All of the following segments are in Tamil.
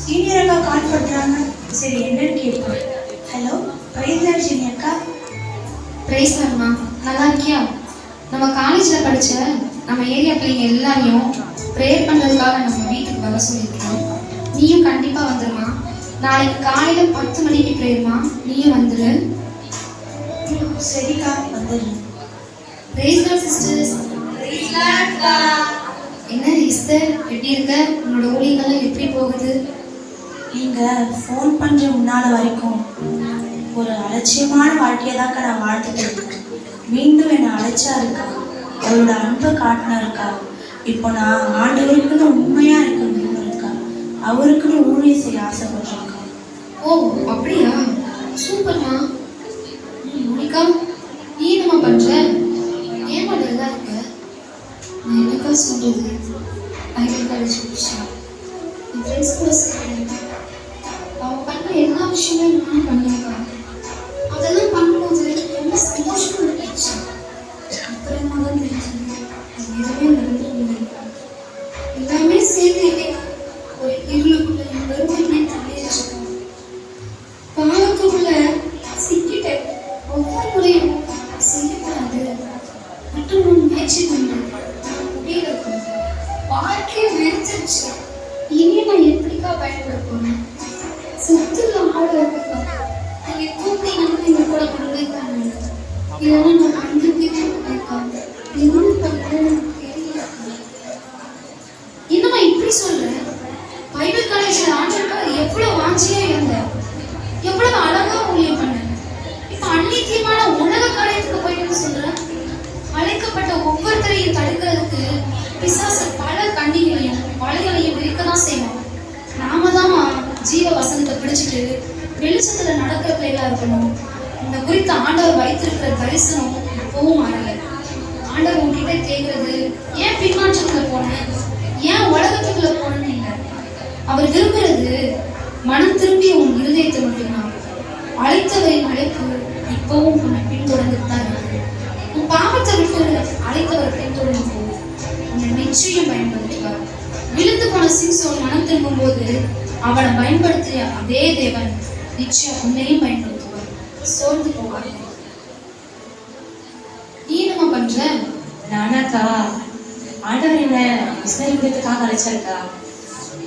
சீனியர் அக்கா கால் பண்றாங்க. சரி என்னன்னு கேட்போம். ஹலோ, பிரைஸ் லார்ட் சீனியர் அக்கா. பிரைஸ் லார்ட்மா, நல்லா இருக்கியா? நம்ம காலேஜில் படித்த நம்ம ஏரியா பிள்ளைங்க எல்லாரையும் ப்ரேயர் பண்ணுறதுக்காக நம்ம வீட்டுக்கு வர சொல்லியிருக்கோம். நீயும் கண்டிப்பாக வந்துடுமா. நாளைக்கு காலையில் 10 மணிக்கு ப்ரேயர்மா, நீயும் வந்துடு. சரிக்கா, வந்துடுறேன். Praise Lord sisters. பிரைஸ் லார்ட்க்கா. என்ன சிஸ்டர், எப்படி இருக்க? உன்னோட ஊழியங்கள்லாம் எப்படி போகுது? நீங்கள் ஃபோன் பண்ணுற முன்னால் வரைக்கும் ஒரு அலட்சியமான வாழ்க்கையை தான்க்கா நான் வாழ்த்துட்டு இருக்கேன். மீண்டும் என்னை அழைச்சா இருக்கா, அவரோட அன்பை காட்டினா இருக்கா. இப்போ நான் ஆண்டவருக்குன்னு உண்மையாக இருக்கணும் இருக்கா, அவருக்குன்னு ஊழியம் செய்ய ஆசைப்படுறேன்க்கா. ஓ அப்படியா, சூப்பர்மா. மோனிகா, நீ என்னம்மா பண்ணுற? ஏன் பண்ணுறதா இருக்க? நான் என்னக்கா சொல்கிறது, பைபிள் காலேஜ் முடிச்சேன், என் ஃப்ரெண்ட்ஸ் கூட சேர்ந்தேன். அவங்க பண்ணுற எல்லா விஷயமும் நானும் பண்ணேன்க்கா. அதெல்லாம் பண்ணும்போது ரொம்ப சந்தோஷமாக இருந்துச்சு. அப்புறமா தான் தெரிஞ்சது எதுவுமே நடந்துருந்தேன்க்கா. எல்லாமே சேர்ந்து ஒரு இருளுக்குள்ள வெறுமையுமே தள்ளிடுச்சுக்கா. பாவத்துக்குள்ள சிக்கிட்டேன். ஒவ்வொரு முறையும் செய்யக்கூடாது மற்றும் முயற்சி பண்ணேன், முடியல. வாழ்க்கையை வெறுத்துருச்சு. இனி நான் எப்படிக்கா பயன்பட போறேன்? சுத்துல ஆட இருக்கா, நீங்க கூப்பிட்டீங்கன்னா நீங்க கூட பண்ணுவேன். இதெல்லாம் நான் கண்டுக்கவே மாட்டேன். என்ன பண்ண தெரியல. என்னம்மா இப்படி சொல்றேன்? பைபிள் காலேஜ்ல ஆண்டவருக்காக எவ்வளவு வாஞ்சியா இருந்தேன், எவ்வளவு அழகா ஊழியம் பண்ணேன். இப்ப அந்நியமான உலக காரியத்துக்கு போயிட்டு சொல்றேன். அழைக்கப்பட்ட ஒவ்வொருத்தரையும் தடுக்கிறதுக்கு பிசாசு பல கண்ணிகளையும் வலைகளையும் விரிக்கதான் செய்வோம். நாம தான் ஜீவ வசனத்தை பிடிச்சிட்டு வெளிச்சத்துல நடக்கிற பிள்ளைகளா இருக்கணும். இந்த குறித்த ஆண்டவர் வைத்திருக்கிற தரிசனம் இப்பவும் மாறல. ஆண்டவர் உங்ககிட்ட கேட்கறது, ஏன் பின்மாற்றத்துல போனேன், ஏன் உலகத்துக்குள்ள போனேன்னு இல்லை. அவர் விரும்புறது மனம் திரும்பிய உன் இருதயத்தை மட்டும்தான். அழைத்தவரின் அழைப்பு இப்பவும் உன்னை பின்தொடர்ந்துட்டு தான் இருக்கு. உன் பாவத்தை விட்டு அழைத்தவரை பின்தொடர்ந்து போகும். உன்னை நிச்சயம் பயன்படுத்துவார். விழுந்து போன சிம்சோன் மனம் திரும்பும் போது அவனை பயன்படுத்திய அதே தேவன் நிச்சயம் உன்னையும் பயன்படுத்துவார். சோர்ந்து போவார். நீ என்னமா பண்ற? நானாக்கா, ஆண்டவர் என்ன மிஷினரி கொடுத்துக்காக அழைச்சாருக்கா.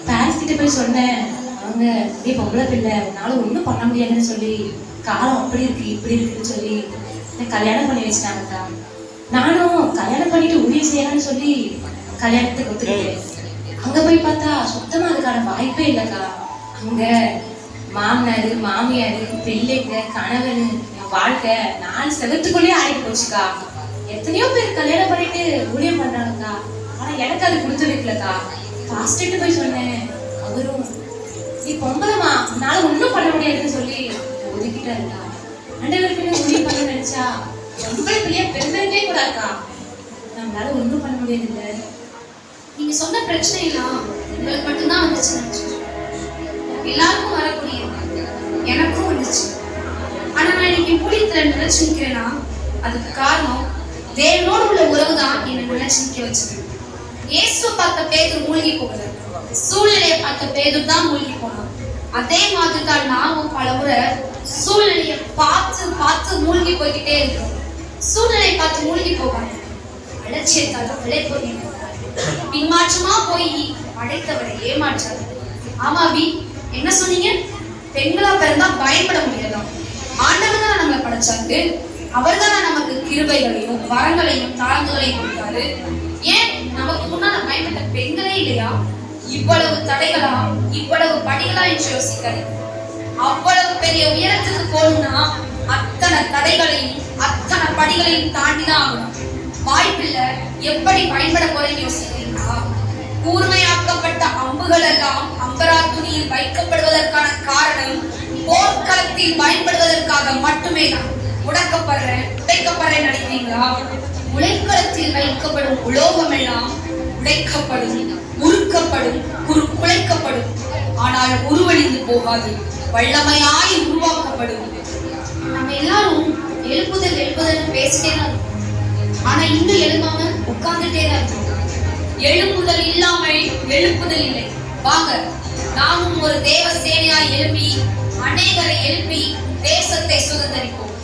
பேரண்ட்ஸ் கிட்ட போய் சொன்னேன். அவங்க இப்படி பொம்பளை பிள்ளை, உன்னால ஒன்றும் பண்ண முடியாதுன்னு சொல்லி, காலம் அப்படி இருக்கு இப்படி இருக்குன்னு சொல்லி எனக்கு கல்யாணம் பண்ணி வச்சுட்டாங்கக்கா. நானும் கல்யாணம் பண்ணிட்டு ஊழியம் செய்யணும்னு சொல்லி கல்யாணத்துக்கு ஒத்துக்கிட்டேன். அங்க போய் பார்த்தா சுத்தமா அதுக்கான வாய்ப்பே இல்லைக்கா. அங்க மாமனாரு மாமியாரு பிள்ளைங்க கணவன் வாழ்க்கை 4 செவத்துக்குள்ளேயே ஆடிட்டு போச்சுக்கா. எத்தனையோ பேர் கல்யாணம் பண்ணிட்டு ஊழியம் பண்றாங்கக்கா. ஆனா எனக்கு அது கொடுத்து வைக்கலக்கா. பாஸ்டர்ட்டு போய் சொன்னேன். அவரும் நீ பொம்பளமா, உன்னால ஒன்றும் பண்ண முடியாதுன்னு சொல்லி ஒதுக்கிட்டாருக்கா. ஆண்டவருக்குன்னு ஊழியம் பண்ண நினைச்சா பொம்பளை பிள்ளையா பெருந்தே கூடாதுக்கா. நம்மளால ஒன்றும் பண்ண முடியாது இல்லை. நீங்க சொன்ன பிரச்சனை எல்லாம் உங்களுக்கு மட்டும்தான் வந்துச்சு நினைச்சு, எல்லாருக்கும் வரக்கூடிய எனக்கும் வந்துச்சு. ஆனா நான் இன்னைக்கு ஊழியத்துல நினைச்சு நிக்கிறேன்னா அதுக்கு காரணம் தேவனோடு உள்ள உறவு தான் என்னை நினைச்சு நிக்க வச்சது. இயேசுவை பார்த்த பேதுரு மூழ்கி போகல, சூழ்நிலையை பார்த்த பேதுரு தான் மூழ்கி போனான். அதே மாதிரி தான் நாமும் பல முறை சூழ்நிலையை பார்த்து பார்த்து மூழ்கி போய்கிட்டே இருக்கிறோம். சூழ்நிலையை பார்த்து மூழ்கி போவாங்க, அலட்சியத்தால் விலை போய் பின்மாற்றமா போய் அடைத்தவரை ஏமாற்றாரு. ஆமாவி, என்ன சொன்னீங்க? பெண்களா பிறந்தா பயன்பட முடியாதான்? ஆண்டவர் தான் நம்மளை படைச்சாரு. அவர் தான் நமக்கு கிருபைகளையும் வரங்களையும் தாழ்ந்துகளையும் கொடுத்தாரு. ஏன் நமக்கு முன்னால பயன்பட்ட பெண்களே இல்லையா? இவ்வளவு தடைகளா, இவ்வளவு படிகளா என்று யோசிக்காது. அவ்வளவு பெரிய உயரத்துக்கு போகணும்னா அத்தனை தடைகளையும் அத்தனை படிகளையும் தாண்டிதான் ஆகணும். வாய்ப்பில்லை, எப்படி பயன்பட போறேன்னு யோசிக்கிறீங்களா? கூர்மையாக்கப்பட்ட அம்புகள் எல்லாம் அம்பரா துணியில் வைக்கப்படுவதற்கான காரணம் போர்க்களத்தில் பயன்படுவதற்காக மட்டுமே தான். உடைக்கப்படுறேன் நினைக்கிறீங்களா? உழைக்களத்தில் வைக்கப்படும் உலோகம் எல்லாம் உடைக்கப்படும், உருக்கப்படும், குலைக்கப்படும். ஆனால் உருவழிந்து போகாது, வல்லமையாய் உருவாக்கப்படும். நம்ம எல்லாரும் எழுப்புதல் பேசிட்டே தான் இருக்கோம். ஆனா இன்னும் எழுப்பாம உட்கார்ந்துட்டே தான் இருக்கோம். எழுப்புதல் இல்லாமல் எழுப்புதல் இல்லை. வாங்க, நாமும் ஒரு தேவ சேனையாய் எழுப்பி அநேகரை எழுப்பி தேசத்தை சுதந்தரிப்போம்.